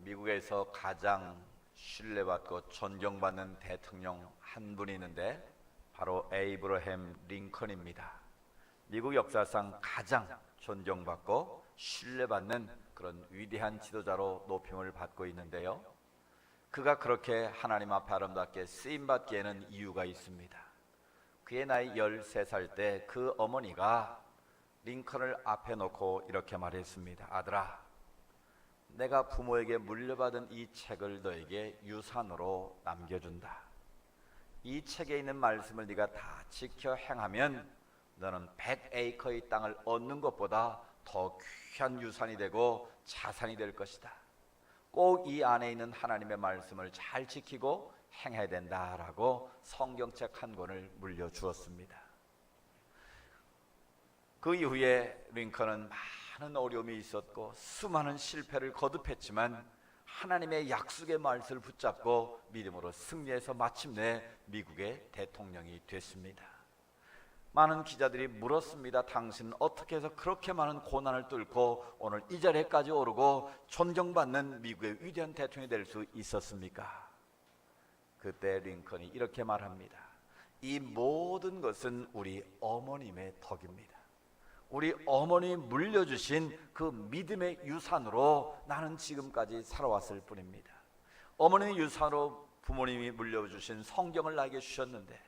미국에서 가장 신뢰받고 존경받는 대통령 한 분이 있는데 바로 에이브러햄 링컨입니다. 미국 역사상 가장 존경받고 신뢰받는 그런 위대한 지도자로 높임을 받고 있는데요, 그가 그렇게 하나님 앞에 아름답게 쓰임받기에는 이유가 있습니다. 그의 나이 13살 때 그 어머니가 링컨을 앞에 놓고 이렇게 말했습니다. 아들아, 내가 부모에게 물려받은 이 책을 너에게 유산으로 남겨준다. 이 책에 있는 말씀을 네가 다 지켜 행하면 너는 100에이커의 땅을 얻는 것보다 더 귀한 유산이 되고 자산이 될 것이다. 꼭 이 안에 있는 하나님의 말씀을 잘 지키고 행해야 된다라고 성경책 한 권을 물려주었습니다. 그 이후에 링컨은 많은 어려움이 있었고 수많은 실패를 거듭했지만 하나님의 약속의 말씀을 붙잡고 믿음으로 승리해서 마침내 미국의 대통령이 됐습니다. 많은 기자들이 물었습니다. 당신은 어떻게 해서 그렇게 많은 고난을 뚫고 오늘 이 자리에까지 오르고 존경받는 미국의 위대한 대통령이 될 수 있었습니까? 그때 링컨이 이렇게 말합니다. 이 모든 것은 우리 어머님의 덕입니다. 우리 어머니 물려주신 그 믿음의 유산으로 나는 지금까지 살아왔을 뿐입니다. 어머니의 유산으로 부모님이 물려주신 성경을 나에게 주셨는데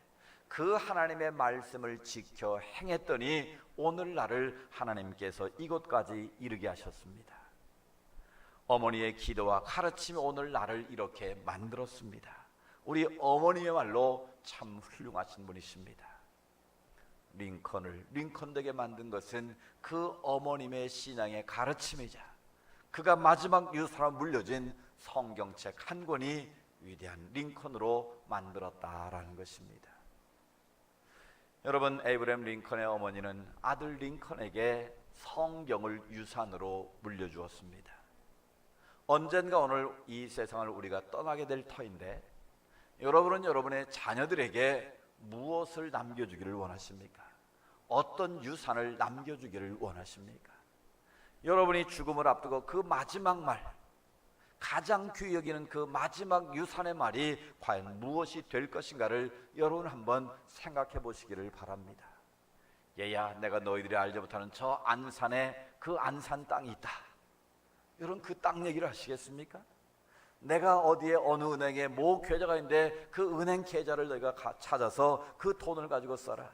그 하나님의 말씀을 지켜 행했더니 오늘 나를 하나님께서 이곳까지 이르게 하셨습니다. 어머니의 기도와 가르침이 오늘 나를 이렇게 만들었습니다. 우리 어머니야말로 참 훌륭하신 분이십니다. 링컨을 링컨되게 만든 것은 그 어머님의 신앙의 가르침이자 그가 마지막 유산으로 물려진 성경책 한 권이 위대한 링컨으로 만들었다라는 것입니다. 여러분, 에이브러햄 링컨의 어머니는 아들 링컨에게 성경을 유산으로 물려주었습니다. 언젠가 오늘 이 세상을 우리가 떠나게 될 터인데 여러분은 여러분의 자녀들에게 무엇을 남겨주기를 원하십니까? 어떤 유산을 남겨주기를 원하십니까? 여러분이 죽음을 앞두고 그 마지막 말, 가장 귀히 여기는 그 마지막 유산의 말이 과연 무엇이 될 것인가를 여러분 한번 생각해 보시기를 바랍니다. 얘야, 내가 너희들이 알지 못하는 저 안산에 그 안산 땅이 있다. 여러분, 그 땅 얘기를 하시겠습니까? 내가 어디에 어느 은행에 모 계좌가 있는데 그 은행 계좌를 너희가 찾아서 그 돈을 가지고 써라.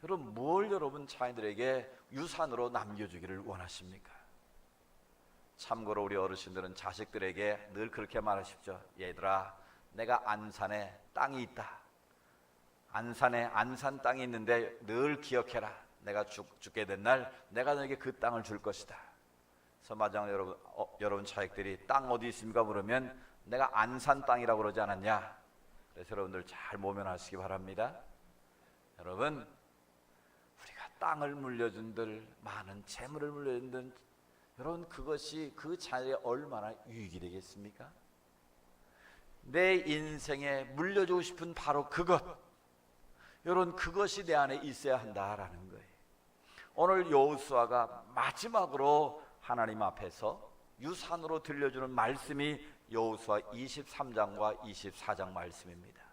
여러분, 뭘 여러분 자녀들에게 유산으로 남겨주기를 원하십니까? 참고로 우리 어르신들은 자식들에게 늘 그렇게 말하십시오. 얘들아, 내가 안산에 땅이 있다. 안산에 안산 땅이 있는데 늘 기억해라. 내가 죽게 된 날 내가 너에게 그 땅을 줄 것이다. 그래서 마지막에 여러분 자식들이 땅 어디 있습니까? 물으면 내가 안산 땅이라고 그러지 않았냐? 그래서 여러분들 잘 모면하시기 바랍니다. 여러분, 우리가 땅을 물려준들, 많은 재물을 물려준들, 여러분, 그것이 그 자녀에 얼마나 유익이 되겠습니까? 내 인생에 물려주고 싶은 바로 그것, 여러분, 그것이 내 안에 있어야 한다라는 거예요. 오늘 여호수아가 마지막으로 하나님 앞에서 유산으로 들려주는 말씀이 여호수아 23장과 24장 말씀입니다.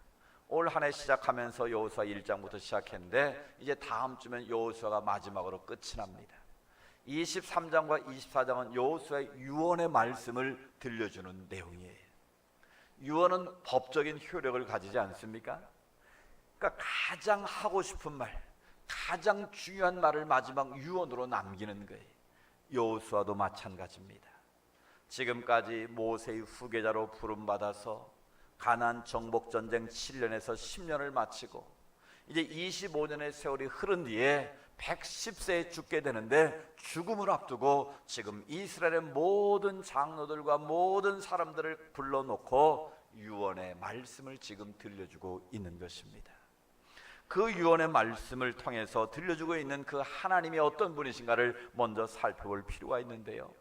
올 한 해 시작하면서 여호수아 1장부터 시작했는데 이제 다음 주면 여호수아가 마지막으로 끝이 납니다. 23장과 24장은 여호수아의 유언의 말씀을 들려주는 내용이에요. 유언은 법적인 효력을 가지지 않습니까? 그러니까 가장 하고 싶은 말, 가장 중요한 말을 마지막 유언으로 남기는 거예요. 여호수아도 마찬가지입니다. 지금까지 모세의 후계자로 부름받아서 가나안 정복전쟁 7년에서 10년을 마치고 이제 25년의 세월이 흐른 뒤에 110세에 죽게 되는데 죽음을 앞두고 지금 이스라엘의 모든 장로들과 모든 사람들을 불러놓고 유언의 말씀을 지금 들려주고 있는 것입니다. 그 유언의 말씀을 통해서 들려주고 있는 그 하나님이 어떤 분이신가를 먼저 살펴볼 필요가 있는데요,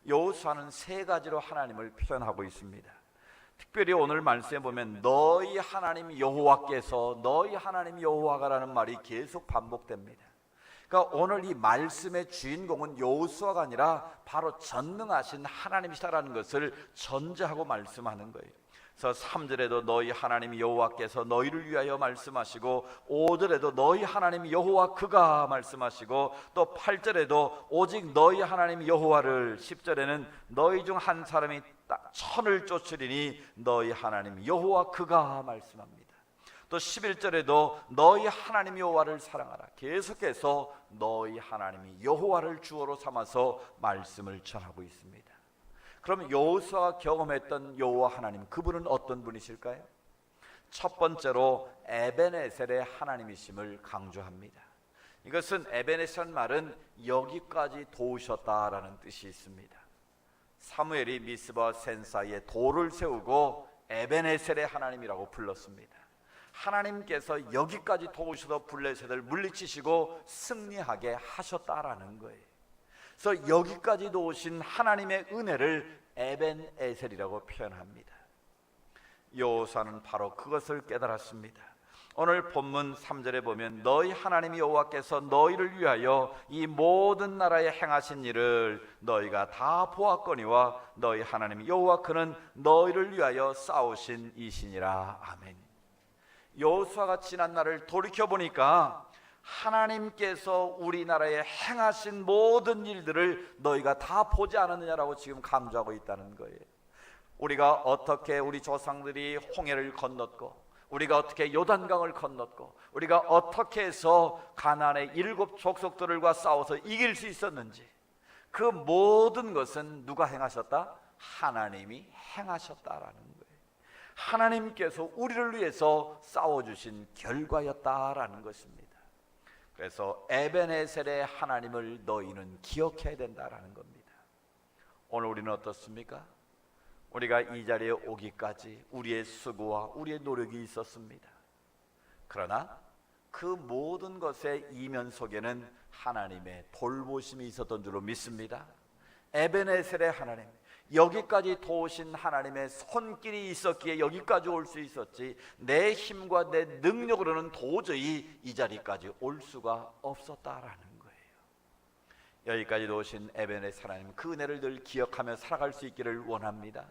여호수아는 세 가지로 하나님을 표현하고 있습니다. 특별히 오늘 말씀에 보면 너희 하나님 여호와께서, 너희 하나님 여호와가라는 말이 계속 반복됩니다. 그러니까 오늘 이 말씀의 주인공은 여호수아가 아니라 바로 전능하신 하나님이시라는 것을 전제하고 말씀하는 거예요. 그래서 3절에도 너희 하나님 여호와께서 너희를 위하여 말씀하시고, 5절에도 너희 하나님 여호와 그가 말씀하시고, 또 8절에도 오직 너희 하나님 여호와를, 10절에는 너희 중 한 사람이 천을 쫓으리니 너희 하나님 여호와 그가 말씀합니다. 또 11절에도 너희 하나님 여호와를 사랑하라. 계속해서 너희 하나님이 여호와를 주어로 삼아서 말씀을 전하고 있습니다. 그럼 여호수아가 경험했던 여호와 하나님, 그분은 어떤 분이실까요? 첫 번째로 에베네셀의 하나님이심을 강조합니다. 이것은 에베네셀 말은 여기까지 도우셨다라는 뜻이 있습니다. 사무엘이 미스바 센 사이에 돌을 세우고 에베네셀의 하나님이라고 불렀습니다. 하나님께서 여기까지 도우셔서 블레셋을 물리치시고 승리하게 하셨다라는 거예요. 그래서 여기까지 도우신 하나님의 은혜를 에벤에셀이라고 표현합니다. 여호수아는 바로 그것을 깨달았습니다. 오늘 본문 3절에 보면 너희 하나님 여호와께서 너희를 위하여 이 모든 나라에 행하신 일을 너희가 다 보았거니와 너희 하나님 여호와 그는 너희를 위하여 싸우신 이시니라. 아멘. 여호수아가 지난 날을 돌이켜보니까 하나님께서 우리나라에 행하신 모든 일들을 너희가 다 보지 않았느냐라고 지금 강조하고 있다는 거예요. 우리가 어떻게 우리 조상들이 홍해를 건넜고, 우리가 어떻게 요단강을 건넜고, 우리가 어떻게 해서 가나안의 7 족속들과 싸워서 이길 수 있었는지, 그 모든 것은 누가 행하셨다? 하나님이 행하셨다라는 거예요. 하나님께서 우리를 위해서 싸워주신 결과였다라는 것입니다. 그래서 에베네셀의 하나님을 너희는 기억해야 된다라는 겁니다. 오늘 우리는 어떻습니까? 우리가 이 자리에 오기까지 우리의 수고와 우리의 노력이 있었습니다. 그러나 그 모든 것의 이면 속에는 하나님의 돌보심이 있었던 줄로 믿습니다. 에베네셀의 하나님, 여기까지 도우신 하나님의 손길이 있었기에 여기까지 올 수 있었지, 내 힘과 내 능력으로는 도저히 이 자리까지 올 수가 없었다라는 거예요. 여기까지 도우신 에베네셀 하나님, 그 은혜를 늘 기억하며 살아갈 수 있기를 원합니다.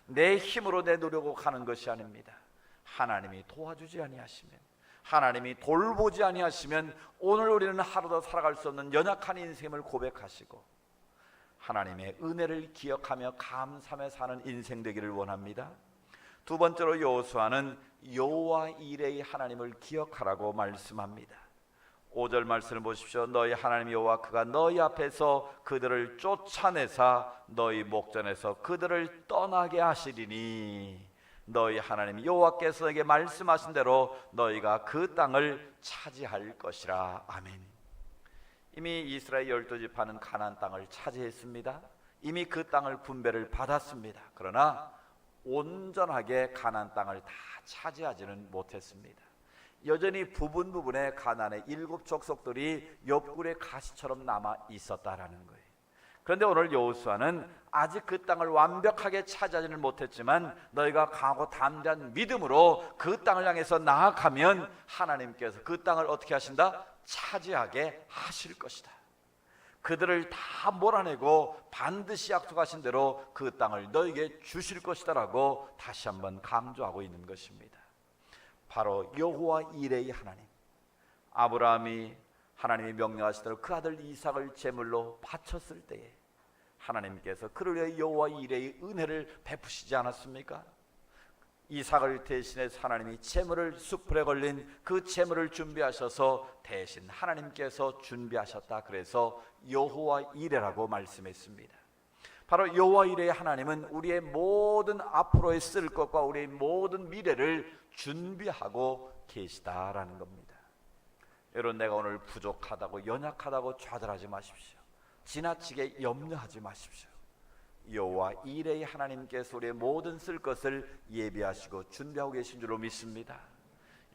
내 힘으로 내 노력으로 가는 것이 아닙니다. 하나님이 도와주지 아니하시면, 하나님이 돌보지 아니하시면 오늘 우리는 하루도 살아갈 수 없는 연약한 인생을 고백하시고 하나님의 은혜를 기억하며 감사하며 사는 인생 되기를 원합니다. 두 번째로 여호수아는 여호와 이레의 하나님을 기억하라고 말씀합니다. 5절 말씀을 보십시오. 너희 하나님 여호와 그가 너희 앞에서 그들을 쫓아내사 너희 목전에서 그들을 떠나게 하시리니 너희 하나님 여호와께서 너에게 말씀하신 대로 너희가 그 땅을 차지할 것이라. 아멘. 이미 이스라엘 12지파는 가나안 땅을 차지했습니다. 이미 그 땅을 분배를 받았습니다. 그러나 온전하게 가나안 땅을 다 차지하지는 못했습니다. 여전히 부분에 가나안의 7 족속들이 옆구리에 가시처럼 남아 있었다라는 거예요. 그런데 오늘 여호수아는 아직 그 땅을 완벽하게 차지하지는 못했지만 너희가 강하고 담대한 믿음으로 그 땅을 향해서 나아가면 하나님께서 그 땅을 어떻게 하신다? 차지하게 하실 것이다. 그들을 다 몰아내고 반드시 약속하신 대로 그 땅을 너에게 주실 것이다 라고 다시 한번 강조하고 있는 것입니다. 바로 여호와 이레의 하나님, 아브라함이 하나님이 명령하신 대로 그 아들 이삭을 제물로 바쳤을 때에 하나님께서 그를 위해 여호와 이레의 은혜를 베푸시지 않았습니까? 이삭을 대신해서 하나님이 제물을, 숯불에 걸린 그 제물을 준비하셔서 대신 하나님께서 준비하셨다. 그래서 여호와 이레라고 말씀했습니다. 바로 여호와 이레의 하나님은 우리의 모든 앞으로의 쓸 것과 우리의 모든 미래를 준비하고 계시다라는 겁니다. 여러분, 내가 오늘 부족하다고 연약하다고 좌절하지 마십시오. 지나치게 염려하지 마십시오. 여호와 이레의 하나님께서 우리의 모든 쓸 것을 예비하시고 준비하고 계신 줄로 믿습니다.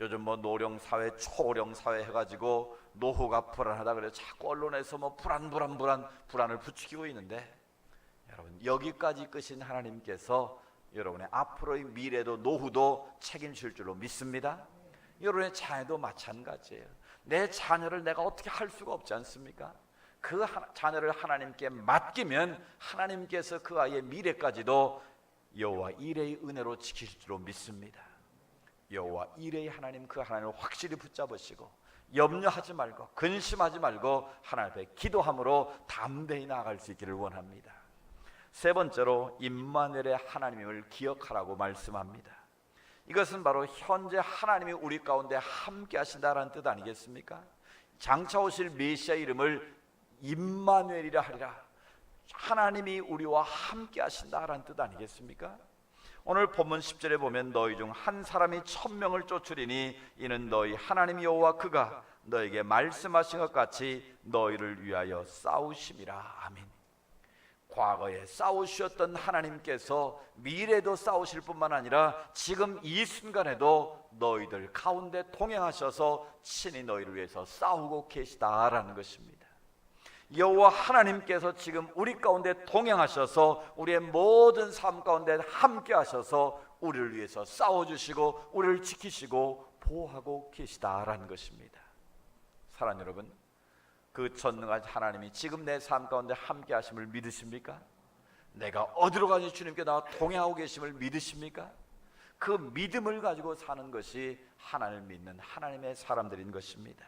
요즘 노령사회, 초령사회 해가지고 노후가 불안하다 그래서 자꾸 언론에서 불안을 부추기고 있는데, 여러분, 여기까지 이끄신 하나님께서 여러분의 앞으로의 미래도 노후도 책임질 줄로 믿습니다. 여러분의 자녀도 마찬가지예요. 내 자녀를 내가 어떻게 할 수가 없지 않습니까? 그 자녀를 하나님께 맡기면 하나님께서 그 아이의 미래까지도 여호와 이레의 은혜로 지키실 줄로 믿습니다. 여호와 이레의 하나님, 그 하나님을 확실히 붙잡으시고 염려하지 말고 근심하지 말고 하나님 앞에 기도함으로 담대히 나아갈 수 있기를 원합니다. 세 번째로 임마누엘의 하나님을 기억하라고 말씀합니다. 이것은 바로 현재 하나님이 우리 가운데 함께 하신다라는 뜻 아니겠습니까? 장차 오실 메시아 이름을 임마누엘이라 하리라. 하나님이 우리와 함께 하신다라는 뜻 아니겠습니까? 오늘 본문 10절에 보면 너희 중 한 사람이 1000명을 쫓으리니 이는 너희 하나님 여호와 그가 너에게 말씀하신 것 같이 너희를 위하여 싸우심이라. 아멘. 과거에 싸우셨던 하나님께서 미래도 싸우실 뿐만 아니라 지금 이 순간에도 너희들 가운데 동행하셔서 친히 너희를 위해서 싸우고 계시다라는 것입니다. 여호와 하나님께서 지금 우리 가운데 동행하셔서 우리의 모든 삶 가운데 함께 하셔서 우리를 위해서 싸워주시고 우리를 지키시고 보호하고 계시다라는 것입니다. 사랑하는 여러분, 그 전능한 하나님이 지금 내 삶 가운데 함께 하심을 믿으십니까? 내가 어디로 가니 주님께 나와 동행하고 계심을 믿으십니까? 그 믿음을 가지고 사는 것이 하나님을 믿는 하나님의 사람들인 것입니다.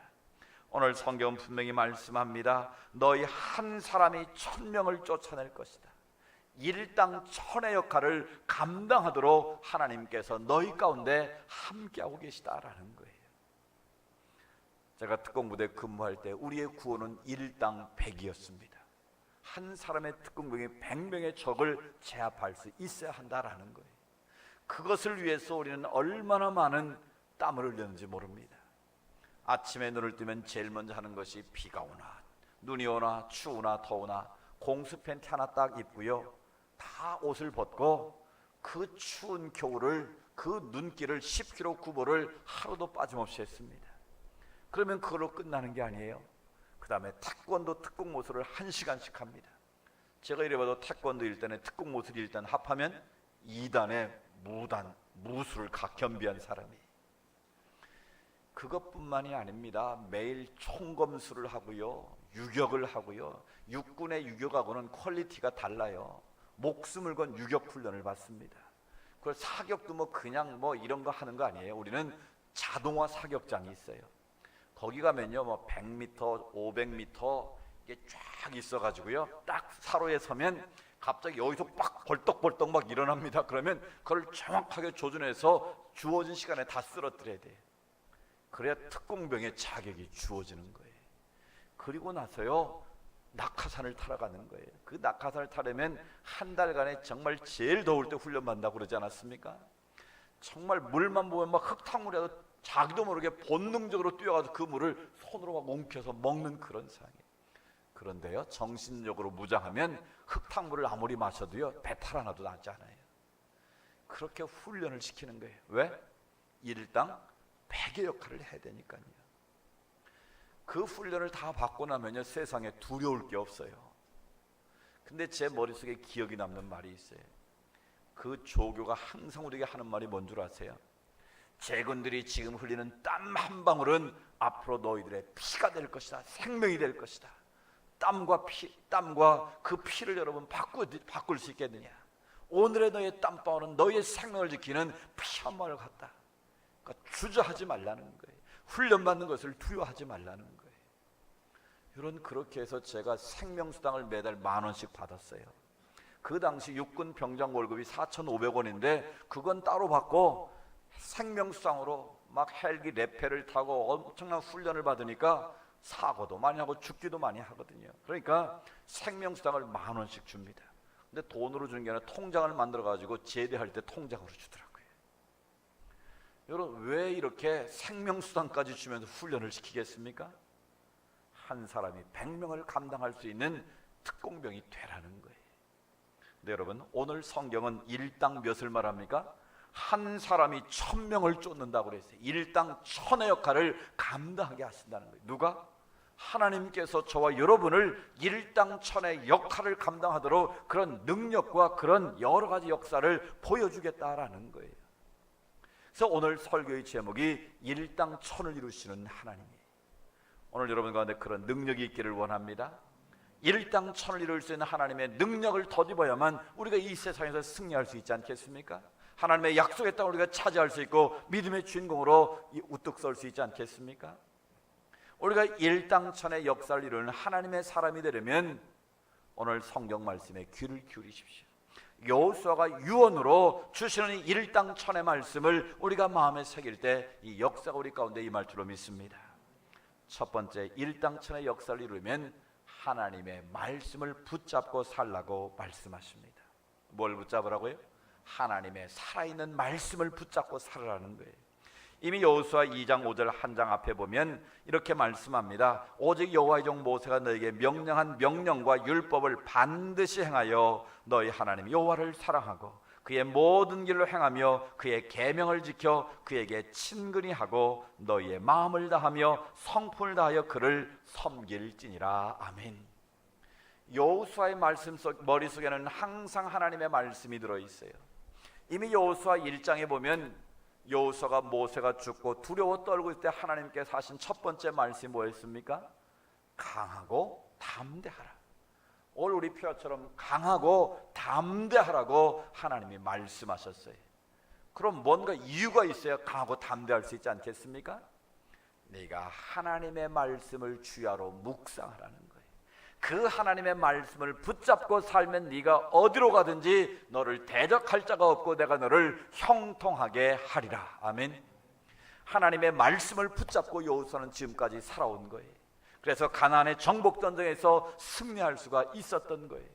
오늘 성경은 분명히 말씀합니다. 너희 한 사람이 1000명을 쫓아낼 것이다. 일당 천의 역할을 감당하도록 하나님께서 너희 가운데 함께하고 계시다라는 거예요. 제가 특공부대 근무할 때 우리의 구호는 일당 100이었습니다. 한 사람의 특공병이 100명의 적을 제압할 수 있어야 한다라는 거예요. 그것을 위해서 우리는 얼마나 많은 땀을 흘렸는지 모릅니다. 아침에 눈을 뜨면 제일 먼저 하는 것이 비가 오나 눈이 오나 추우나 더우나 공수 팬티 하나 딱 입고요, 다 옷을 벗고 그 추운 겨울을, 그 눈길을 10km 구보를 하루도 빠짐없이 했습니다. 그러면 그걸로 끝나는 게 아니에요. 그 다음에 태권도 특공모술을 1시간씩 합니다. 제가 이래봐도 태권도 1단에 특공모술 1단 합하면 2단에 무술을 겸비한 사람이. 그것뿐만이 아닙니다. 매일 총검술을 하고요, 유격을 하고요. 육군의 유격하고는 퀄리티가 달라요. 목숨을 건 유격 훈련을 받습니다. 그래서 사격도 그냥 이런 거 하는 거 아니에요. 우리는 자동화 사격장이 있어요. 거기 가면요 100m, 500m 이게 쫙 있어가지고요, 딱 사로에 서면 갑자기 여기서 막 벌떡벌떡 막 일어납니다. 그러면 그걸 정확하게 조준해서 주어진 시간에 다 쓰러뜨려야 돼요. 그래야 특공병의 자격이 주어지는 거예요. 그리고 나서요 낙하산을 타러 가는 거예요. 그 낙하산을 타려면 한 달간에 정말 제일 더울 때 훈련 받는다고 그러지 않았습니까? 정말 물만 보면 막 흙탕물이라도 자기도 모르게 본능적으로 뛰어가서 그 물을 손으로 막 옮겨서 먹는 그런 상황이에요. 그런데요, 정신적으로 무장하면 흙탕물을 아무리 마셔도요 배탈 하나도 나지 않아요. 그렇게 훈련을 시키는 거예요. 왜? 일당 100의 역할을 해야 되니까요. 그 훈련을 다 받고 나면요 세상에 두려울 게 없어요. 근데 제 머릿속에 기억이 남는 말이 있어요. 그 조교가 항상 우리에게 하는 말이 뭔 줄 아세요? 제군들이 지금 흘리는 땀 한 방울은 앞으로 너희들의 피가 될 것이다. 생명이 될 것이다. 땀과 그 피를 여러분 바꿀 수 있겠느냐? 오늘의 너희의 땀방울은 너희의 생명을 지키는 피 한 방울 같다. 그러니까 주저하지 말라는 거예요. 훈련받는 것을 두려워하지 말라는 거예요. 여러분, 그렇게 해서 제가 생명수당을 매달 10,000원씩 받았어요. 그 당시 육군 병장 월급이 4,500원인데 그건 따로 받고 생명수당으로 막 헬기 레페를 타고 엄청난 훈련을 받으니까 사고도 많이 하고 죽기도 많이 하거든요. 그러니까 생명수당을 10,000원씩 줍니다. 근데 돈으로 주는 게 아니라 통장을 만들어 가지고 제대할 때 통장으로 주더라고요. 여러분, 왜 이렇게 생명수당까지 주면서 훈련을 시키겠습니까? 한 사람이 100명을 감당할 수 있는 특공병이 되라는 거예요. 근데 여러분, 오늘 성경은 일당 몇을 말합니까? 한 사람이 1000명을 쫓는다고 그랬어요. 일당 1000의 역할을 감당하게 하신다는 거예요. 누가? 하나님께서 저와 여러분을 일당 1000의 역할을 감당하도록 그런 능력과 그런 여러 가지 역사를 보여주겠다라는 거예요. 그래서 오늘 설교의 제목이 일당천을 이루시는 하나님이에요. 오늘 여러분 가운데 그런 능력이 있기를 원합니다. 일당천을 이룰 수 있는 하나님의 능력을 덧입어야만 우리가 이 세상에서 승리할 수 있지 않겠습니까? 하나님의 약속의 땅을 우리가 차지할 수 있고 믿음의 주인공으로 우뚝 설 수 있지 않겠습니까? 우리가 일당천의 역사를 이루는 하나님의 사람이 되려면 오늘 성경 말씀에 귀를 기울이십시오. 여호수아가 유언으로 주시는 이 일당천의 말씀을 우리가 마음에 새길 때 이 역사가 우리 가운데 임할 줄로 믿습니다. 첫 번째, 일당천의 역사를 이루면 하나님의 말씀을 붙잡고 살라고 말씀하십니다. 뭘 붙잡으라고요? 하나님의 살아있는 말씀을 붙잡고 살으라는 거예요. 이미 여호수아 2장 5절 한 장 앞에 보면 이렇게 말씀합니다. 오직 여호와의 종 모세가 너에게 명령한 명령과 율법을 반드시 행하여 너희 하나님 여호와를 사랑하고 그의 모든 길로 행하며 그의 계명을 지켜 그에게 친근히 하고 너희의 마음을 다하며 성품을 다하여 그를 섬길지니라. 아멘. 여호수아의 말씀 속 머릿속에는 항상 하나님의 말씀이 들어있어요. 이미 여호수아 1장에 보면 여호수아가 모세가 죽고 두려워 떨고 있을 때 하나님께서 하신 첫 번째 말씀이 뭐였습니까? 강하고 담대하라. 오늘 우리 표현처럼 강하고 담대하라고 하나님이 말씀하셨어요. 그럼 뭔가 이유가 있어야 강하고 담대할 수 있지 않겠습니까? 네가 하나님의 말씀을 주야로 묵상하라는 거예요. 그 하나님의 말씀을 붙잡고 살면 네가 어디로 가든지 너를 대적할 자가 없고 내가 너를 형통하게 하리라. 아멘. 하나님의 말씀을 붙잡고 여호수아는 지금까지 살아온 거예요. 그래서 가나안의 정복 전쟁에서 승리할 수가 있었던 거예요.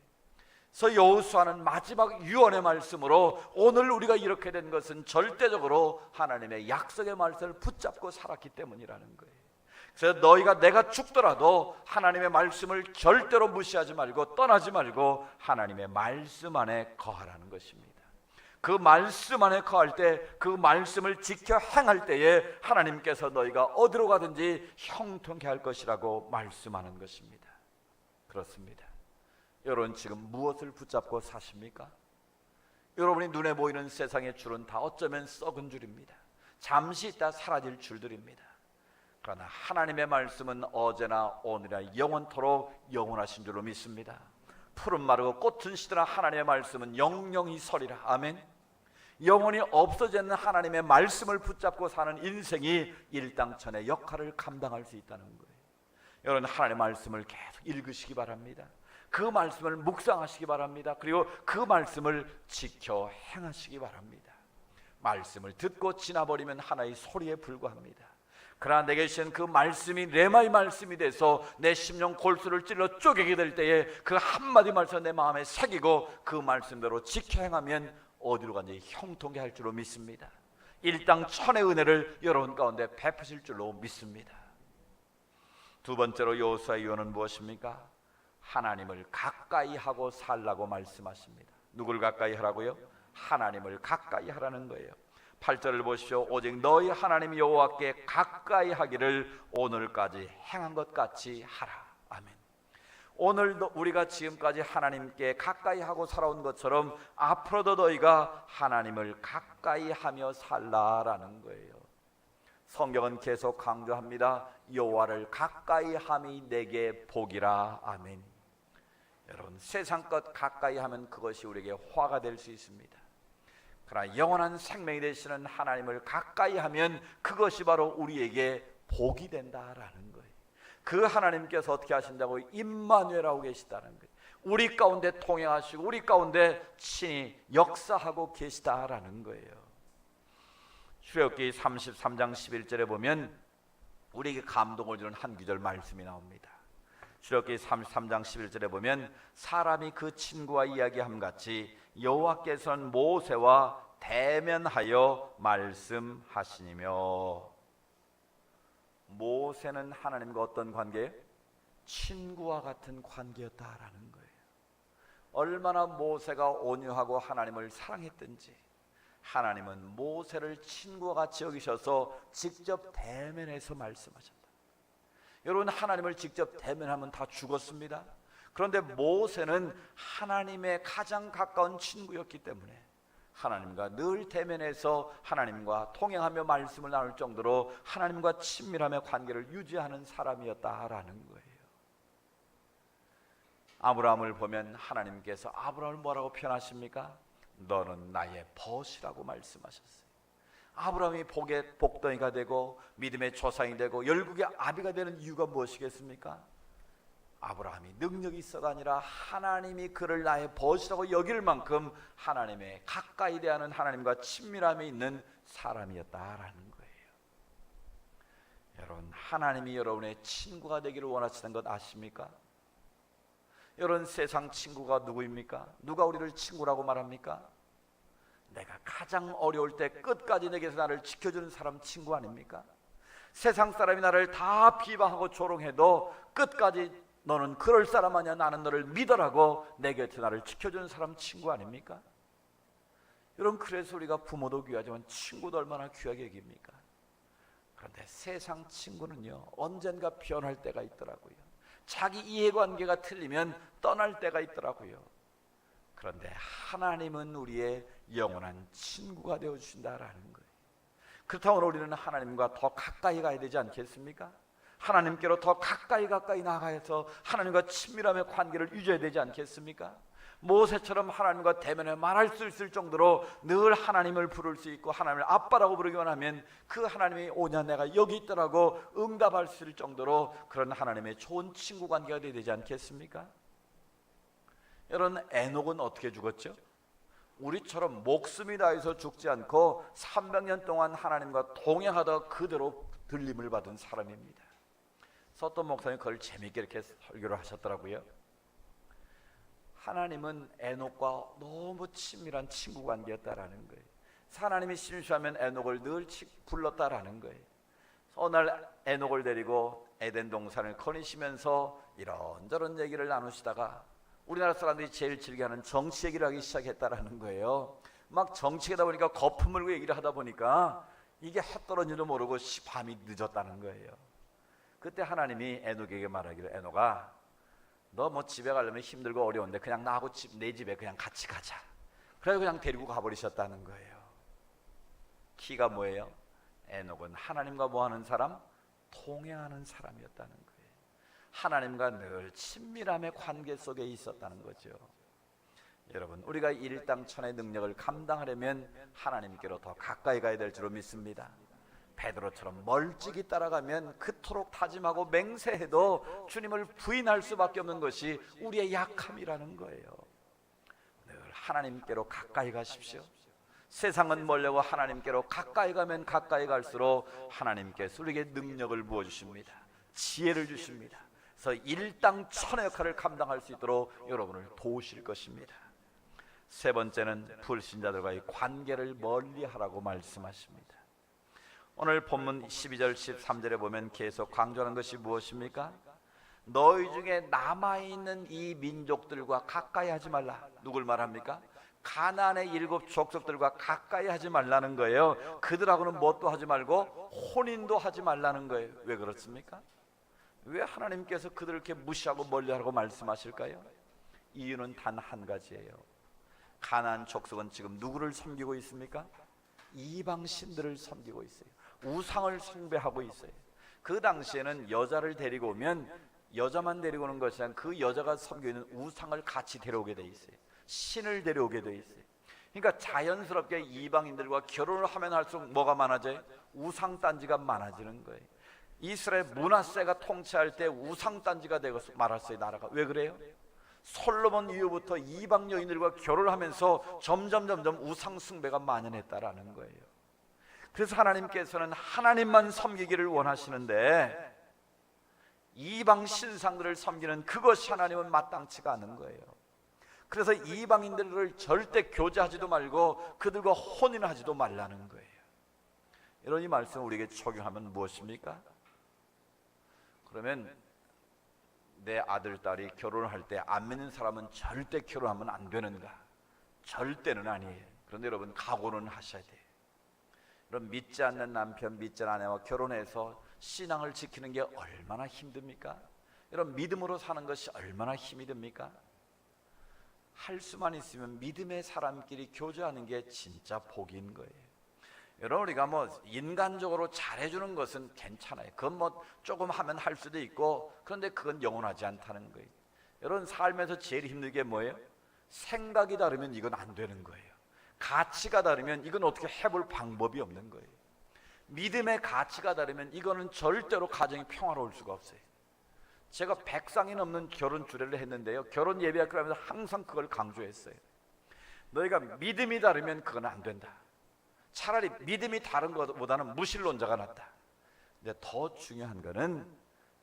그래서 여호수아는 마지막 유언의 말씀으로 오늘 우리가 이렇게 된 것은 절대적으로 하나님의 약속의 말씀을 붙잡고 살았기 때문이라는 거예요. 그래서 너희가 내가 죽더라도 하나님의 말씀을 절대로 무시하지 말고 떠나지 말고 하나님의 말씀 안에 거하라는 것입니다. 그 말씀 안에 거할 때 그 말씀을 지켜 행할 때에 하나님께서 너희가 어디로 가든지 형통케 할 것이라고 말씀하는 것입니다. 그렇습니다. 여러분 지금 무엇을 붙잡고 사십니까? 여러분이 눈에 보이는 세상의 줄은 다 어쩌면 썩은 줄입니다. 잠시 있다 사라질 줄들입니다. 그러나 하나님의 말씀은 어제나 오늘이나 영원토록 영원하신 줄로 믿습니다. 푸른 마르고 꽃은 시드나 하나님의 말씀은 영영이 서리라. 아멘. 영원히 없어지지 않는 하나님의 말씀을 붙잡고 사는 인생이 일당천의 역할을 감당할 수 있다는 거예요. 여러분 하나님의 말씀을 계속 읽으시기 바랍니다. 그 말씀을 묵상하시기 바랍니다. 그리고 그 말씀을 지켜 행하시기 바랍니다. 말씀을 듣고 지나버리면 하나의 소리에 불과합니다. 그러나 내게 주신 그 말씀이 레마의 말씀이 돼서 내 심령 골수를 찔러 쪼개게 될 때에 그 한마디 말씀 내 마음에 새기고 그 말씀대로 지켜 행하면 어디로 가든지 형통케 할 줄로 믿습니다. 일당천의 은혜를 여러분 가운데 베푸실 줄로 믿습니다. 두 번째로 여호수아의 유언은 무엇입니까? 하나님을 가까이 하고 살라고 말씀하십니다. 누굴 가까이 하라고요? 하나님을 가까이 하라는 거예요. 8절을 보십시오. 오직 너희 하나님 여호와께 가까이 하기를 오늘까지 행한 것 같이 하라. 아멘. 오늘도 우리가 지금까지 하나님께 가까이 하고 살아온 것처럼 앞으로도 너희가 하나님을 가까이 하며 살라라는 거예요. 성경은 계속 강조합니다. 여호와를 가까이 함이 내게 복이라. 아멘. 여러분 세상 것 가까이 하면 그것이 우리에게 화가 될 수 있습니다. 그러나 영원한 생명이 되시는 하나님을 가까이 하면 그것이 바로 우리에게 복이 된다라는 거예요. 그 하나님께서 어떻게 하신다고? 임마누엘하고 계시다는 거예요. 우리 가운데 통행하시고 우리 가운데 친히 역사하고 계시다라는 거예요. 출애굽기 33장 11절에 보면 우리에게 감동을 주는 한 구절 말씀이 나옵니다. 출애굽기 33장 11절에 보면 사람이 그 친구와 이야기함 같이 여호와께서는 모세와 대면하여 말씀하시니며. 모세는 하나님과 어떤 관계예요? 친구와 같은 관계였다라는 거예요. 얼마나 모세가 온유하고 하나님을 사랑했든지 하나님은 모세를 친구와 같이 여기셔서 직접 대면해서 말씀하셨다. 여러분 하나님을 직접 대면하면 다 죽었습니다. 그런데 모세는 하나님의 가장 가까운 친구였기 때문에 하나님과 늘 대면해서 하나님과 통행하며 말씀을 나눌 정도로 하나님과 친밀함의 관계를 유지하는 사람이었다라는 거예요. 아브라함을 보면 하나님께서 아브라함을 뭐라고 표현하십니까? 너는 나의 벗이라고 말씀하셨어요. 아브라함이 복의 복덩이가 되고 믿음의 조상이 되고 열국의 아비가 되는 이유가 무엇이겠습니까? 아브라함이 능력이 있어가 아니라 하나님이 그를 나의 벗이라고 여길 만큼 하나님의 가까이 대하는 하나님과 친밀함이 있는 사람이었다라는 거예요. 여러분, 하나님이 여러분의 친구가 되기를 원하시는 것 아십니까? 여러분, 세상 친구가 누구입니까? 누가 우리를 친구라고 말합니까? 내가 가장 어려울 때 끝까지 내게서 나를 지켜주는 사람 친구 아닙니까? 세상 사람이 나를 다 비방하고 조롱해도 끝까지 너는 그럴 사람 아니야, 나는 너를 믿어라고 내 곁에 나를 지켜주는 사람 친구 아닙니까? 여러분, 그래서 우리가 부모도 귀하지만 친구도 얼마나 귀하게 여깁니까? 그런데 세상 친구는요, 언젠가 변할 때가 있더라고요. 자기 이해관계가 틀리면 떠날 때가 있더라고요. 그런데 하나님은 우리의 영원한 친구가 되어주신다라는 거예요. 그렇다면 우리는 하나님과 더 가까이 가야 되지 않겠습니까? 하나님께로 더 가까이 나아가서 하나님과 친밀함의 관계를 유지해야 되지 않겠습니까? 모세처럼 하나님과 대면에 말할 수 있을 정도로 늘 하나님을 부를 수 있고 하나님을 아빠라고 부르기만 하면 그 하나님이 오냐 내가 여기 있더라고 응답할 수 있을 정도로 그런 하나님의 좋은 친구 관계가 되어야 되지 않겠습니까? 여러분, 에녹은 어떻게 죽었죠? 우리처럼 목숨이 다해서 죽지 않고 300년 동안 하나님과 동행하다가 그대로 들림을 받은 사람입니다. 서떤 목사님 그걸 재미있게 이렇게 설교를 하셨더라고요. 하나님은 에녹과 너무 친밀한 친구 관계였다라는 거예요. 하나님이 심심하면 에녹을 늘 불렀다라는 거예요. 어느 날 에녹을 데리고 에덴 동산을 거니시면서 이런저런 얘기를 나누시다가 우리나라 사람들이 제일 즐겨하는 정치 얘기를 하기 시작했다라는 거예요. 막 정치하다 보니까 거품 물고 얘기를 하다 보니까 이게 해 떨어지도 모르고 밤이 늦었다는 거예요. 그때 하나님이 에녹에게 말하기를, 에녹아, 너 뭐 집에 가려면 힘들고 어려운데 그냥 나하고 내 집에 그냥 같이 가자. 그래서 그냥 데리고 가버리셨다는 거예요. 키가 뭐예요? 에녹은 하나님과 뭐하는 사람? 통행하는 사람이었다는 거예요. 하나님과 늘 친밀함의 관계 속에 있었다는 거죠. 여러분, 우리가 일당천의 능력을 감당하려면 하나님께로 더 가까이 가야 될 줄로 믿습니다. 베드로처럼 멀찍이 따라가면 그토록 다짐하고 맹세해도 주님을 부인할 수밖에 없는 것이 우리의 약함이라는 거예요. 늘 하나님께로 가까이 가십시오. 세상은 멀려고 하나님께로 가까이 가면 가까이 갈수록 하나님께서 우리에게 능력을 부어주십니다. 지혜를 주십니다. 그래서 일당천의 역할을 감당할 수 있도록 여러분을 도우실 것입니다. 세 번째는 불신자들과의 관계를 멀리하라고 말씀하십니다. 오늘 본문 12절 13절에 보면 계속 강조하는 것이 무엇입니까? 너희 중에 남아있는 이 민족들과 가까이 하지 말라. 누굴 말합니까? 가나안의 7 족속들과 가까이 하지 말라는 거예요. 그들하고는 뭣도 하지 말고 혼인도 하지 말라는 거예요. 왜 그렇습니까? 왜 하나님께서 그들을 이렇게 무시하고 멀리하라고 말씀하실까요? 이유는 단 한 가지예요. 가나안 족속은 지금 누구를 섬기고 있습니까? 이방 신들을 섬기고 있어요. 우상을 숭배하고 있어요. 그 당시에는 여자를 데리고 오면 여자만 데리고 오는 것이 아니라 그 여자가 섬기고 있는 우상을 같이 데려오게 돼 있어요. 신을 데려오게 돼 있어요. 그러니까 자연스럽게 이방인들과 결혼을 하면 할수록 뭐가 많아져요? 우상단지가 많아지는 거예요. 이스라엘 므낫세가 통치할 때 우상단지가 되고 말았어요. 나라가. 왜 그래요? 솔로몬 이후부터 이방 여인들과 결혼을 하면서 점점 우상 숭배가 만연했다라는 거예요. 그래서 하나님께서는 하나님만 섬기기를 원하시는데 이방 신상들을 섬기는 그것이 하나님은 마땅치가 않은 거예요. 그래서 이방인들을 절대 교제하지도 말고 그들과 혼인하지도 말라는 거예요. 이런 이 말씀을 우리에게 적용하면 무엇입니까? 그러면 내 아들, 딸이 결혼을 할 때 안 믿는 사람은 절대 결혼하면 안 되는가? 절대는 아니에요. 그런데 여러분, 각오는 하셔야 돼요. 여러분, 믿지 않는 남편, 믿지 않는 아내와 결혼해서 신앙을 지키는 게 얼마나 힘듭니까? 여러분, 믿음으로 사는 것이 얼마나 힘이 듭니까? 할 수만 있으면 믿음의 사람끼리 교제하는 게 진짜 복인 거예요. 여러분, 우리가 인간적으로 잘해주는 것은 괜찮아요. 그건 조금 하면 할 수도 있고, 그런데 그건 영원하지 않다는 거예요. 여러분, 삶에서 제일 힘든 게 뭐예요? 생각이 다르면 이건 안 되는 거예요. 가치가 다르면 이건 어떻게 해볼 방법이 없는 거예요. 믿음의 가치가 다르면 이거는 절대로 가정이 평화로울 수가 없어요. 제가 100상이 넘는 결혼 주례를 했는데요, 결혼 예배학교를 하면서 항상 그걸 강조했어요. 너희가 믿음이 다르면 그건 안 된다. 차라리 믿음이 다른 것보다는 무신론자가 낫다. 근데 더 중요한 거는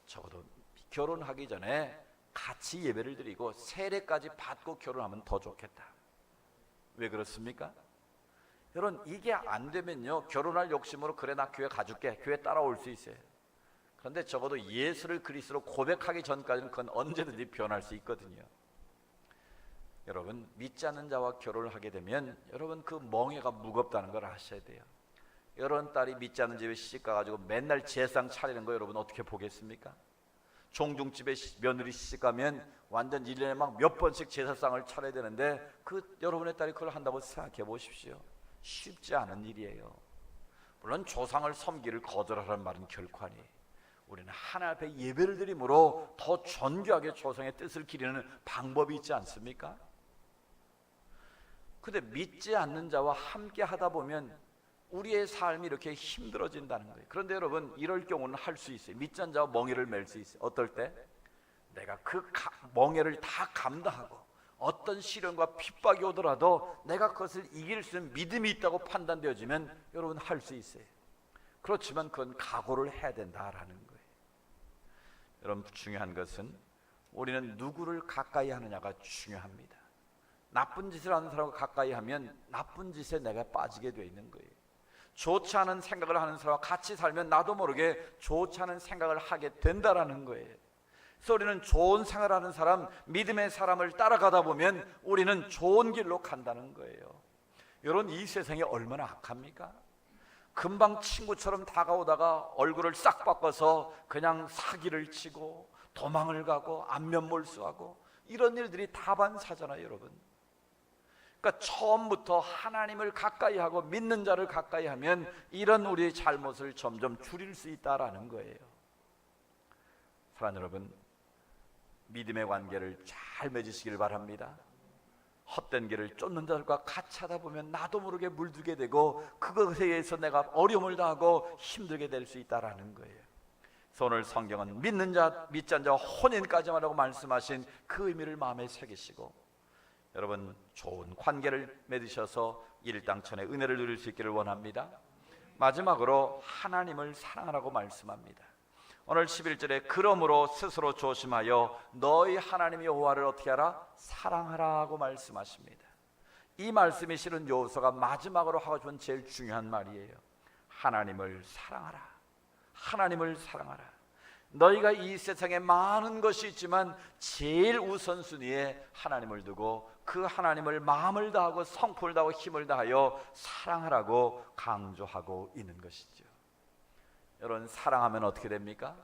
적어도 결혼하기 전에 같이 예배를 드리고 세례까지 받고 결혼하면 더 좋겠다. 왜 그렇습니까? 여러분, 이게 안 되면요, 결혼할 욕심으로 그래 나 교회 가줄게, 교회 따라올 수 있어요. 그런데 적어도 예수를 그리스도로 고백하기 전까지는 그건 언제든지 변할 수 있거든요. 여러분, 믿지 않는 자와 결혼을 하게 되면 여러분 그 멍에가 무겁다는 걸 아셔야 돼요. 여러분 딸이 믿지 않는 집에 시집 가가지고 맨날 제상 차리는 거 여러분 어떻게 보겠습니까? 종중집에 며느리 시집 가면 완전 1년에 막 몇 번씩 제사상을 차려야 되는데 그 여러분의 딸이 그걸 한다고 생각해 보십시오. 쉽지 않은 일이에요. 물론 조상을 섬기를 거절하라는 말은 결코 아니에요. 우리는 하나님 앞에 예배를 드림으로 더 존귀하게 조상의 뜻을 기리는 방법이 있지 않습니까? 근데 믿지 않는 자와 함께 하다 보면 우리의 삶이 이렇게 힘들어진다는 거예요. 그런데 여러분, 이럴 경우는 할 수 있어요. 믿지 않는 자와 멍에를 맬 수 있어요. 어떨 때? 내가 그 멍에를 다 감당하고 어떤 시련과 핍박이 오더라도 내가 그것을 이길 수 있는 믿음이 있다고 판단되어지면 여러분 할 수 있어요. 그렇지만 그건 각오를 해야 된다라는 거예요. 여러분, 중요한 것은 우리는 누구를 가까이 하느냐가 중요합니다. 나쁜 짓을 하는 사람과 가까이 하면 나쁜 짓에 내가 빠지게 되어 있는 거예요. 좋지 않은 생각을 하는 사람과 같이 살면 나도 모르게 좋지 않은 생각을 하게 된다라는 거예요. 그래서 우리는 좋은 생각을 하는 사람, 믿음의 사람을 따라가다 보면 우리는 좋은 길로 간다는 거예요. 여러분, 이 세상이 얼마나 악합니까? 금방 친구처럼 다가오다가 얼굴을 싹 바꿔서 그냥 사기를 치고 도망을 가고 안면몰수하고 이런 일들이 다반사잖아요, 여러분. 그러니까 처음부터 하나님을 가까이 하고 믿는 자를 가까이 하면 이런 우리의 잘못을 점점 줄일 수 있다라는 거예요. 사랑하는 여러분, 믿음의 관계를 잘 맺으시길 바랍니다. 헛된 길을 쫓는 자들과 같이 하다 보면 나도 모르게 물들게 되고 그것에 의해서 내가 어려움을 당하고 힘들게 될 수 있다라는 거예요. 그래서 오늘 성경은 믿는 자, 믿지 않는 자와 혼인까지만 하라고 말씀하신 그 의미를 마음에 새기시고 여러분 좋은 관계를 맺으셔서 일당천의 은혜를 누릴 수 있기를 원합니다. 마지막으로 하나님을 사랑하라고 말씀합니다. 오늘 11절에 그러므로 스스로 조심하여 너희 하나님 여호와를 어떻게 하라? 사랑하라고 말씀하십니다. 이 말씀이 실은 여호수아가 마지막으로 하고 싶은 제일 중요한 말이에요. 하나님을 사랑하라. 하나님을 사랑하라. 너희가 이 세상에 많은 것이 있지만 제일 우선순위에 하나님을 두고 그 하나님을 마음을 다하고 성품을 다하고 힘을 다하여 사랑하라고 강조하고 있는 것이죠. 여러분, 사랑하면 어떻게 됩니까?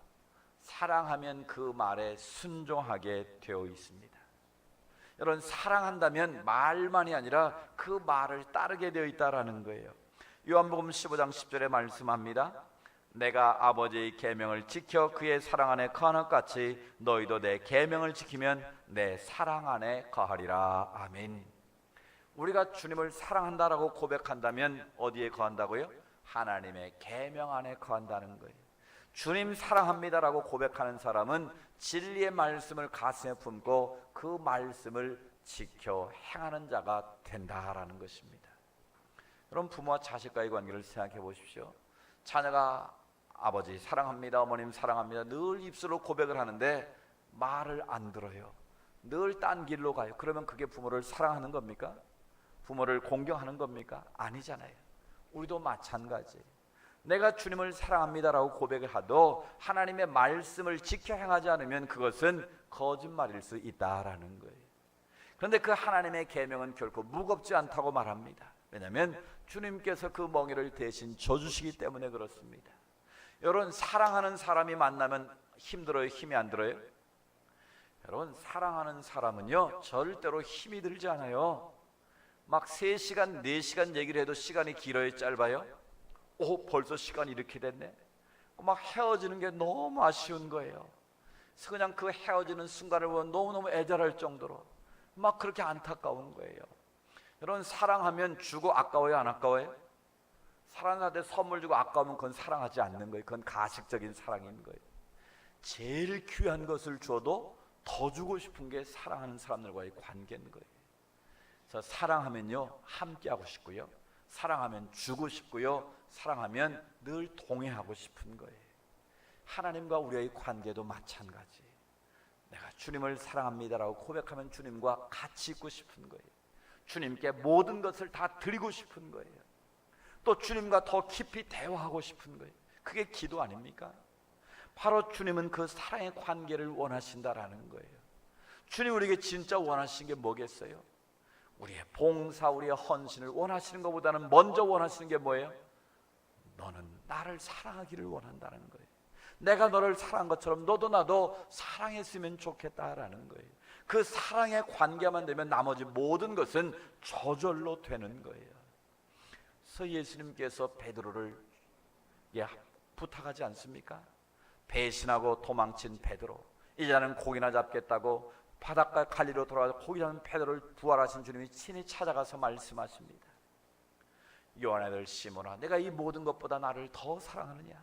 사랑하면 그 말에 순종하게 되어 있습니다. 여러분, 사랑한다면 말만이 아니라 그 말을 따르게 되어 있다라는 거예요. 요한복음 15장 10절에 말씀합니다. 내가 아버지의 계명을 지켜 그의 사랑 안에 거하는 것 같이 너희도 내 계명을 지키면 내 사랑 안에 거하리라. 아멘. 우리가 주님을 사랑한다라고 고백한다면 어디에 거한다고요? 하나님의 계명 안에 거한다는 거예요. 주님 사랑합니다라고 고백하는 사람은 진리의 말씀을 가슴에 품고 그 말씀을 지켜 행하는 자가 된다라는 것입니다. 여러분, 부모와 자식과의 관계를 생각해 보십시오. 자녀가 아버지 사랑합니다, 어머님 사랑합니다 늘 입술로 고백을 하는데 말을 안 들어요. 늘 딴 길로 가요. 그러면 그게 부모를 사랑하는 겁니까? 부모를 공경하는 겁니까? 아니잖아요. 우리도 마찬가지. 내가 주님을 사랑합니다라고 고백을 하도 하나님의 말씀을 지켜 행하지 않으면 그것은 거짓말일 수 있다라는 거예요. 그런데 그 하나님의 계명은 결코 무겁지 않다고 말합니다. 왜냐하면 주님께서 그 멍에를 대신 져주시기 때문에 그렇습니다. 여러분, 사랑하는 사람이 만나면 힘들어요? 힘이 안 들어요? 여러분, 사랑하는 사람은요 절대로 힘이 들지 않아요. 막 3시간 4시간 얘기를 해도 시간이 길어요, 짧아요? 벌써 시간이 이렇게 됐네. 막 헤어지는 게 너무 아쉬운 거예요. 그래서 그냥 그 헤어지는 순간을 보면 너무너무 애절할 정도로 막 그렇게 안타까운 거예요. 여러분, 사랑하면 주고 아까워요, 안 아까워요? 사랑하는데 선물 주고 아까우면 그건 사랑하지 않는 거예요. 그건 가식적인 사랑인 거예요. 제일 귀한 것을 줘도 더 주고 싶은 게 사랑하는 사람들과의 관계인 거예요. 그래서 사랑하면요 함께하고 싶고요, 사랑하면 주고 싶고요, 사랑하면 늘 동행하고 싶은 거예요. 하나님과 우리의 관계도 마찬가지. 내가 주님을 사랑합니다라고 고백하면 주님과 같이 있고 싶은 거예요. 주님께 모든 것을 다 드리고 싶은 거예요. 또 주님과 더 깊이 대화하고 싶은 거예요. 그게 기도 아닙니까? 바로 주님은 그 사랑의 관계를 원하신다라는 거예요. 주님 우리에게 진짜 원하시는 게 뭐겠어요? 우리의 봉사, 우리의 헌신을 원하시는 것보다는 먼저 원하시는 게 뭐예요? 너는 나를 사랑하기를 원한다는 거예요. 내가 너를 사랑한 것처럼 너도 나도 사랑했으면 좋겠다라는 거예요. 그 사랑의 관계만 되면 나머지 모든 것은 저절로 되는 거예요. 그래서 예수님께서 베드로를 부탁하지 않습니까? 배신하고 도망친 베드로, 이제는 고기나 잡겠다고 바닷가 갈리로 돌아가서 고기 잡는 베드로를 부활하신 주님이 친히 찾아가서 말씀하십니다. 요한의 아들 시몬아, 내가 이 모든 것보다 나를 더 사랑하느냐?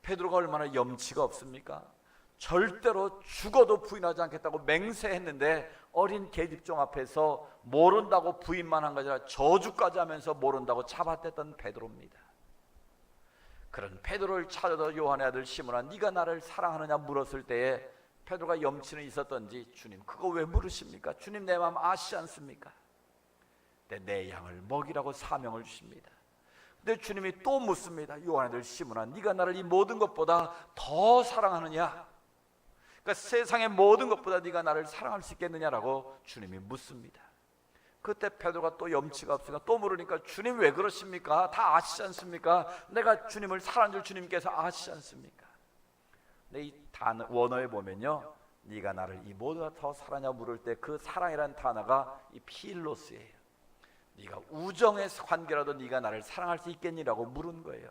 베드로가 얼마나 염치가 없습니까? 절대로 죽어도 부인하지 않겠다고 맹세했는데 어린 계집종 앞에서 모른다고 부인만 한 것이 아니라 저주까지 하면서 모른다고 잡아댔던 베드로입니다. 그런 베드로를 찾아서 요한의 아들 시몬아, 네가 나를 사랑하느냐 물었을 때에 베드로가 염치는 있었던지, 주님 그거 왜 물으십니까? 주님 내 마음 아시지 않습니까? 내 양을 먹이라고 사명을 주십니다. 근데 주님이 또 묻습니다. 요한의 아들 시몬아, 네가 나를 이 모든 것보다 더 사랑하느냐? 그러니까 세상의 모든 것보다 네가 나를 사랑할 수 있겠느냐라고 주님이 묻습니다. 그때 베드로가 또 염치가 없으니까 또 물으니까, 주님 왜 그러십니까? 다 아시지 않습니까? 내가 주님을 사랑하는 줄 주님께서 아시지 않습니까? 근데 이 원어에 보면요, 네가 나를 이 모두가 더 사랑하냐 물을 때 그 사랑이라는 단어가 이 필로스예요. 네가 우정의 관계라도 네가 나를 사랑할 수 있겠니라고 물은 거예요.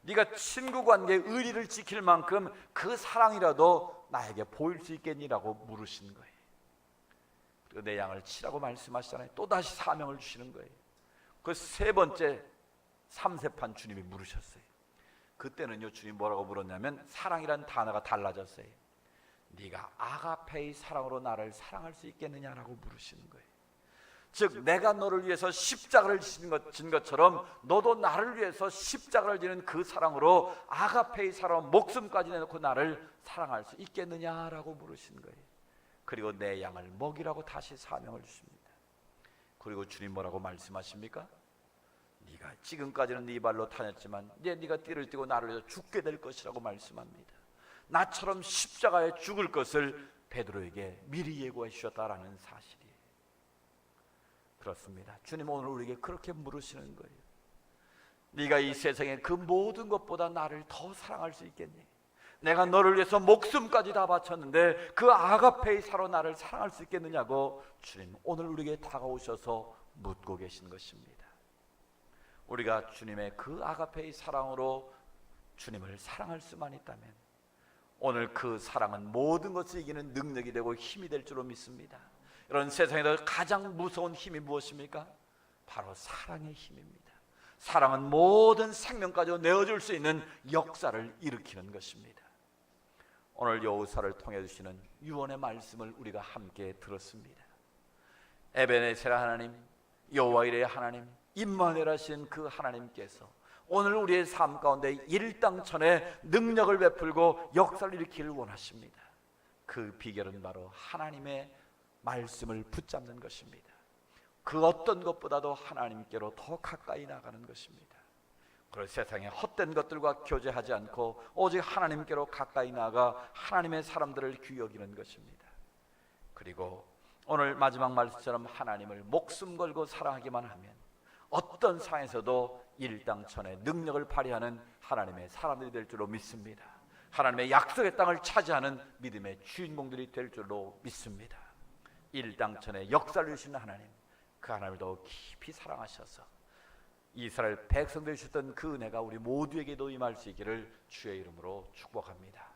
네가 친구 관계의 의리를 지킬 만큼 그 사랑이라도 나에게 보일 수 있겠니라고 물으신 거예요. 그리고 내 양을 치라고 말씀하시잖아요. 또다시 사명을 주시는 거예요. 그 세 번째 삼세판 주님이 물으셨어요. 그때는요 주님 뭐라고 물었냐면, 사랑이란 단어가 달라졌어요. 네가 아가페의 사랑으로 나를 사랑할 수 있겠느냐라고 물으시는 거예요. 즉 내가 너를 위해서 십자가를 진 것처럼 너도 나를 위해서 십자가를 지는 그 사랑으로 아가페의 사랑, 목숨까지 내놓고 나를 사랑할 수 있겠느냐라고 물으신 거예요. 그리고 내 양을 먹이라고 다시 사명을 주십니다. 그리고 주님 뭐라고 말씀하십니까? 네가 지금까지는 네 발로 다녔지만 이제 네가 띠를 띠고 나를 위해서 죽게 될 것이라고 말씀합니다. 나처럼 십자가에 죽을 것을 베드로에게 미리 예고해 주셨다라는 사실이에요. 그렇습니다. 주님 오늘 우리에게 그렇게 물으시는 거예요. 네가 이 세상에 그 모든 것보다 나를 더 사랑할 수 있겠니? 내가 너를 위해서 목숨까지 다 바쳤는데 그 아가페의 사로 나를 사랑할 수 있겠느냐고 주님 오늘 우리에게 다가오셔서 묻고 계신 것입니다. 우리가 주님의 그 아가페의 사랑으로 주님을 사랑할 수만 있다면 오늘 그 사랑은 모든 것을 이기는 능력이 되고 힘이 될 줄로 믿습니다. 이런 세상에서 가장 무서운 힘이 무엇입니까? 바로 사랑의 힘입니다. 사랑은 모든 생명까지 내어줄 수 있는 역사를 일으키는 것입니다. 오늘 여호사를 통해 주시는 유언의 말씀을 우리가 함께 들었습니다. 에베네셀 하나님, 여호와이레 하나님, 임마누엘 하신 그 하나님께서 오늘 우리의 삶 가운데 일당천의 능력을 베풀고 역사를 일으키기를 원하십니다. 그 비결은 바로 하나님의 말씀을 붙잡는 것입니다. 그 어떤 것보다도 하나님께로 더 가까이 나가는 것입니다. 그리고 세상의 헛된 것들과 교제하지 않고 오직 하나님께로 가까이 나아가 하나님의 사람들을 귀히 여기는 것입니다. 그리고 오늘 마지막 말씀처럼 하나님을 목숨 걸고 사랑하기만 하면 어떤 상황에서도 일당천의 능력을 발휘하는 하나님의 사람들이 될 줄로 믿습니다. 하나님의 약속의 땅을 차지하는 믿음의 주인공들이 될 줄로 믿습니다. 일당천의 역사를 주시는 하나님, 그 하나님을 더 깊이 사랑하셔서 이스라엘 백성들이 주셨던 그 은혜가 우리 모두에게도 임할 수 있기를 주의 이름으로 축복합니다.